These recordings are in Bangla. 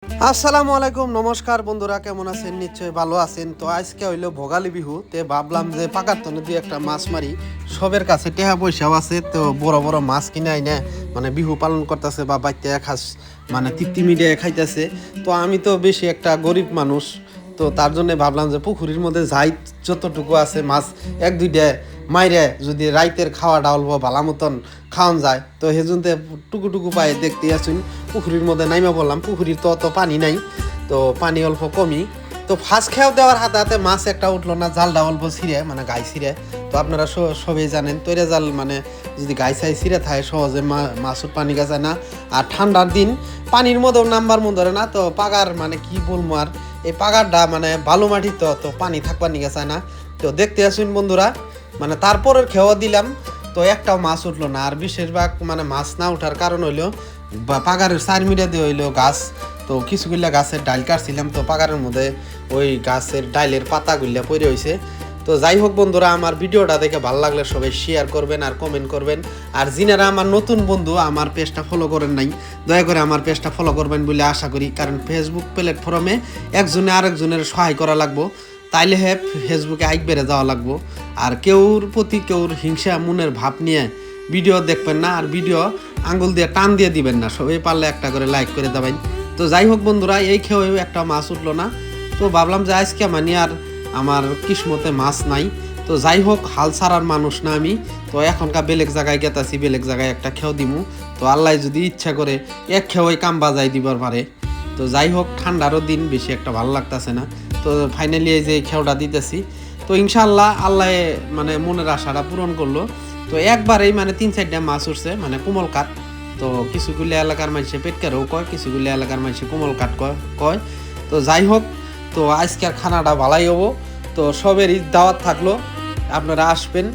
আসসালামু আলাইকুম, নমস্কার বন্ধুরা, কেমন আছেন? নিশ্চয়ই ভালো আছেন। তো আজকে হইলো ভোগালী বিহু, তে ভাবলাম যে পাকার তনে দিয়ে একটা মাছ মারি। সবের কাছে টেহা পয়সাও আছে, তো বড় বড় মাছ কিনে আইনে মানে বিহু পালন করতেছে বা বাইতে খাস মানে তৃপ্তি মিডিয়ায় খাইতেছে। তো আমি তো বেশি একটা গরিব মানুষ, তো তার জন্য ভাবলাম যে পুকুরির মধ্যে যাই যতটুকু আছে মাছ এক দুইটা মাইরে যদি রাইতের খাওয়াটা অল্প ভালো মতন খাওয়ান যায়, তো হেজুনতে টুকু পায়ে দেখতে আসুন পুকুরির মধ্যে নাইমা বললাম। পুকুরির তো অত পানি নাই, তো পানি অল্প কমই। তো ফার্স্ট খেয়াও দেওয়ার হাতে হাতে মাছ একটা উঠলো না, জালটা অল্প ছিঁড়ে মানে গায়ে ছিঁড়ে। তো আপনারা সবাই জানেন তৈরি জাল মানে যদি গায়ে ছাই ছিঁড়ে থাকে সহজে মাছুর পানি গাছে না। আর ঠান্ডার দিন পানির মধ্যেও নাম্বার মন ধরে না। তো পাগার মানে কি বলবো আর, এই পাগারটা মানে বালু মাটি তো পানি থাকবার নিয়ে গেছে না। তো দেখতে আসুন বন্ধুরা, মানে তারপরের খেওয়া দিলাম, তো একটাও মাছ উঠলো না। আর বেশিরভাগ মানে মাছ না ওঠার কারণ হইলো পাগারের চার মিডিয়া দিয়ে হইলো গাছ, তো কিছুগুলা গাছের ডাইল কাটছিলাম, তো পাগারের মধ্যে ওই গাছের ডাইলের পাতাগুলা পড়ে হয়েছে। তো যাই হোক বন্ধুরা, আমার ভিডিওটা দেখে ভালো লাগলে সবাই শেয়ার করবেন আর কমেন্ট করবেন। আর যিনারা আমার নতুন বন্ধু আমার পেজটা ফলো করেন নাই, দয়া করে আমার পেজটা ফলো করবেন বলে আশা করি। কারণ ফেসবুক প্ল্যাটফর্মে একজনে আরেকজনের সহায় করা লাগবো, তাইলে ফেসবুকে আইক বেড়ে যাওয়া লাগবো। আর কেউর প্রতি কেউর হিংসা মনের ভাব নিয়ে ভিডিও দেখবেন না, আর ভিডিও আঙ্গুল দিয়ে টান দিয়ে দিবেন না। সবাই পারলে একটা করে লাইক করে দেবেন। তো যাই হোক বন্ধুরা, এই খেয়েও একটা মাছ উঠলো না। তো ভাবলাম যে আজকে মানে আর আমার কিসমতে মাছ নাই। তো যাই হোক, হাল ছাড়ার মানুষ না আমি। তো এখনকার বেলেগ জায়গায় গেতাছি, বেলেগ জায়গায় একটা খেয়েও দিমু। তো আল্লাহ যদি ইচ্ছা করে এক খেয়েই কাম বাজাই দিবার পারে। তো যাই হোক, ঠান্ডারও দিন, বেশি একটা ভালো লাগতেছে না। তো ফাইনালি এই যে খেওটা দিতেছি, তো ইনশাল্লাহ আল্লাহ মানে মনের আশাটা পূরণ করলো। তো একবারেই মানে 3-4টা মাছ উঠছে, মানে কোমল কাঠ। তো কিছুগুলি এলাকার মানুষে পেটকারও কয়, কিছুগুলি এলাকার মানুষে কোমল কাঠ কয়। তো যাই হোক, তো আজকের খানাটা ভালাই হবো। তো সবেরই দাওয়াত থাকলো, আপনারা আসবেন।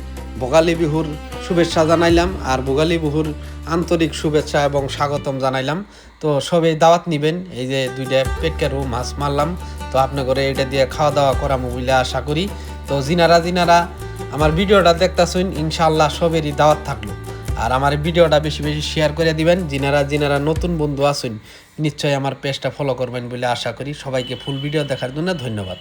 ভোগালী বিহুর শুভেচ্ছা জানাইলাম, আর ভোগালী বিহুর আন্তরিক শুভেচ্ছা এবং স্বাগতম জানাইলাম। তো সবাই দাওয়াত নিবেন। এই যে 2টা পেটকারও মাছ মারলাম, তো আপনি করে এটা দিয়ে খাওয়া দাওয়া করামো বলে আশা করি। তো যিনারা আমার ভিডিওটা দেখতেছেন, ইনশাআল্লাহ সবেরই দাওয়াত থাকলো। আর আমার ভিডিওটা বেশি বেশি শেয়ার করে দিবেন। যিনারা নতুন বন্ধু আছেন, নিশ্চয়ই আমার পেজটা ফলো করবেন বলে আশা করি। সবাইকে ফুল ভিডিও দেখার জন্য ধন্যবাদ।